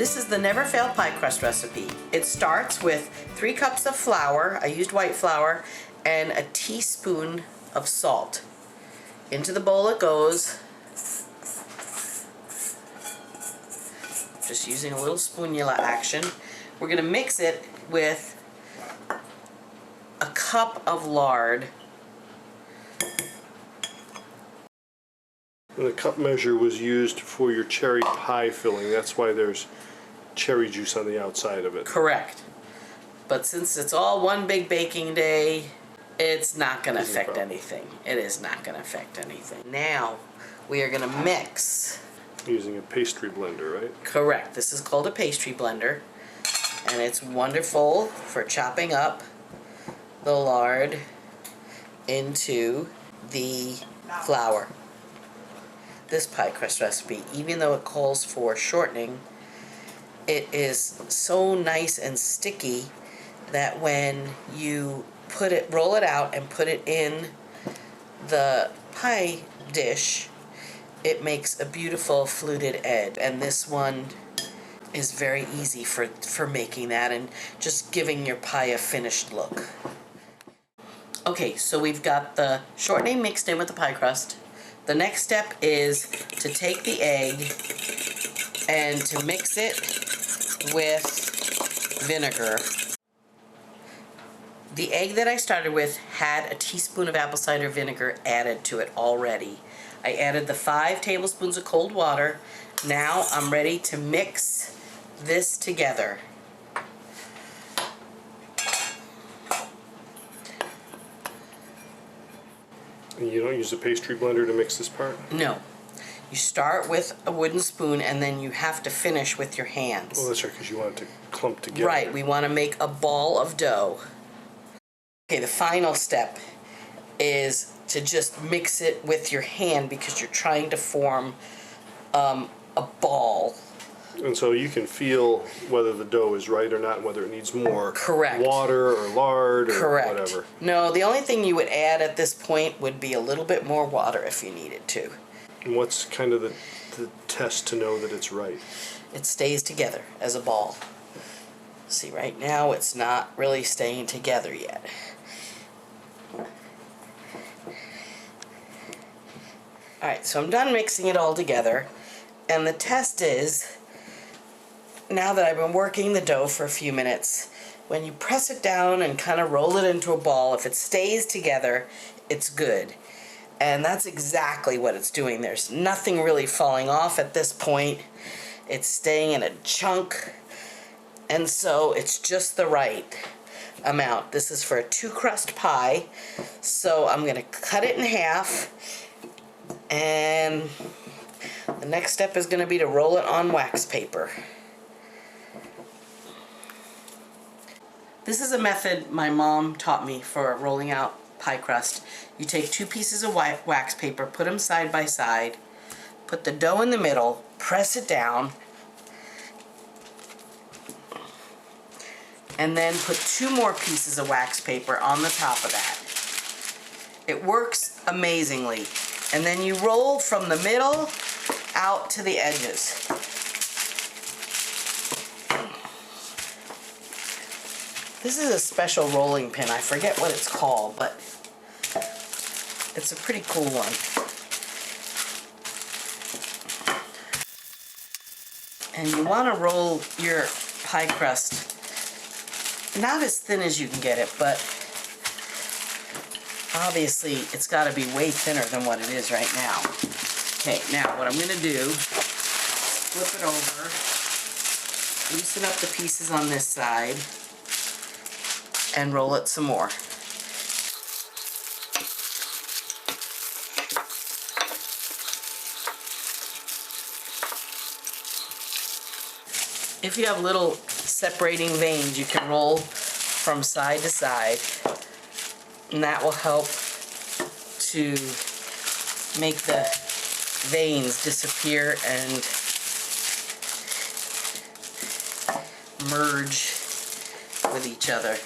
This is the Never Fail Pie Crust Recipe. It starts with 3 cups of flour, I used white flour, and a teaspoon of salt. Into the bowl it goes. Just using a little spoonula action. We're going to mix it with a cup of lard. And the cup measure was used for your cherry pie filling. That's why there's cherry juice on the outside of it. Correct. But since it's all one big baking day, it's not going to affect anything. It is not going to affect anything. Now we are going to mix. Using a pastry blender, right? Correct. This is called a pastry blender, and it's wonderful for chopping up the lard into the flour. This pie crust recipe, even though it calls for shortening, it is so nice and sticky that when you roll it out and put it in the pie dish, it makes a beautiful fluted edge. And this one is very easy for making that and just giving your pie a finished look. Okay, so we've got the shortening mixed in with the pie crust. The next step is to take the egg and to mix it with vinegar. The egg that I started with had a teaspoon of apple cider vinegar added to it already. I added the 5 tablespoons of cold water. Now I'm ready to mix this together. And you don't use a pastry blender to mix this part? No. You start with a wooden spoon and then you have to finish with your hands. Oh, that's right, because you want it to clump together. Right, we want to make a ball of dough. Okay, the final step is to just mix it with your hand because you're trying to form a ball. And so you can feel whether the dough is right or not, whether it needs more Correct. water or lard or Correct. whatever. No, the only thing you would add at this point would be a little bit more water if you needed to. And what's kind of the test to know that it's right? It stays together as a ball. See, right now it's not really staying together yet. Alright, so I'm done mixing it all together, and the test is, now that I've been working the dough for a few minutes, when you press it down and kind of roll it into a ball, if it stays together, it's good. And that's exactly what it's doing. There's nothing really falling off at this point. It's staying in a chunk, and so it's just the right amount. This is for a 2-crust pie, so I'm going to cut it in half. And the next step is going to be to roll it on wax paper. This is a method my mom taught me for rolling out pie crust. You take 2 pieces of wax paper, put them side by side, put the dough in the middle, press it down, and then put 2 more pieces of wax paper on the top of that. It works amazingly. And then you roll from the middle out to the edges. This is a special rolling pin. I forget what it's called, but it's a pretty cool one. And you want to roll your pie crust not as thin as you can get it, but obviously, it's got to be way thinner than what it is right now. Okay, now what I'm going to do, flip it over, loosen up the pieces on this side, and roll it some more. If you have little separating veins, you can roll from side to side. And that will help to make the veins disappear and merge with each other.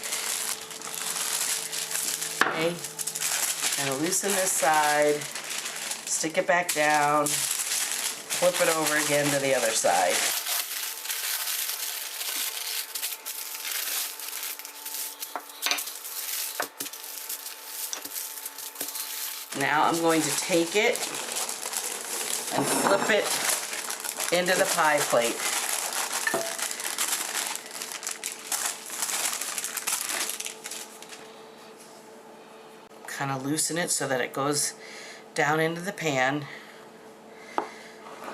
Okay, and loosen this side, stick it back down, flip it over again to the other side. Now I'm going to take it and flip it into the pie plate. Kind of loosen it so that it goes down into the pan.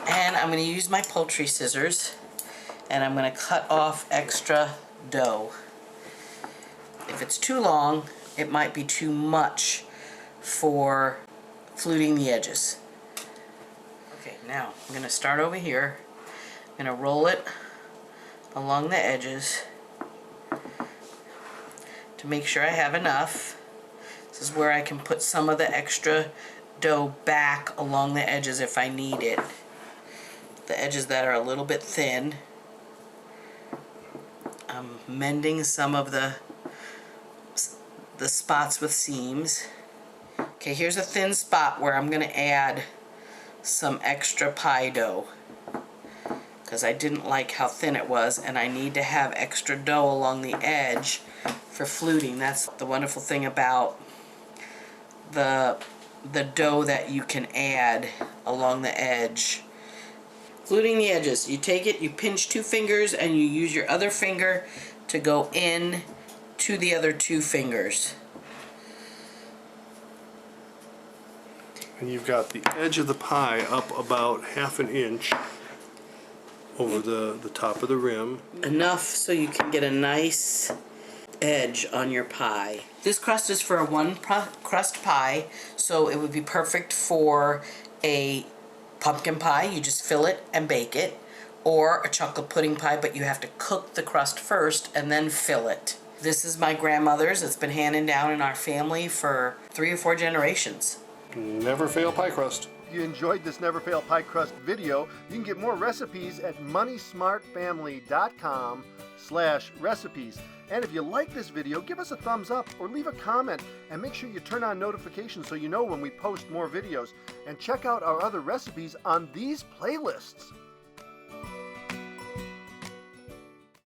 And I'm going to use my poultry scissors and I'm going to cut off extra dough. If it's too long, it might be too much for fluting the edges. Okay, now I'm going to start over here. I'm going to roll it along the edges to make sure I have enough. This is where I can put some of the extra dough back along the edges if I need it. The edges that are a little bit thin. I'm mending some of the spots with seams. Okay, here's a thin spot where I'm going to add some extra pie dough because I didn't like how thin it was, and I need to have extra dough along the edge for fluting. That's the wonderful thing about the dough that you can add along the edge. Fluting the edges, you take it, you pinch 2 fingers, and you use your other finger to go in to the other 2 fingers. And you've got the edge of the pie up about 1/2 inch over the top of the rim. Enough so you can get a nice edge on your pie. This crust is for a 1 crust pie, so it would be perfect for a pumpkin pie. You just fill it and bake it, or a chocolate pudding pie, but you have to cook the crust first and then fill it. This is my grandmother's. It's been handed down in our family for 3 or 4 generations. Never fail pie crust. If you enjoyed this Never Fail Pie Crust video, you can get more recipes at moneysmartfamily.com/recipes. And if you like this video, give us a thumbs up or leave a comment, and make sure you turn on notifications so you know when we post more videos. And check out our other recipes on these playlists.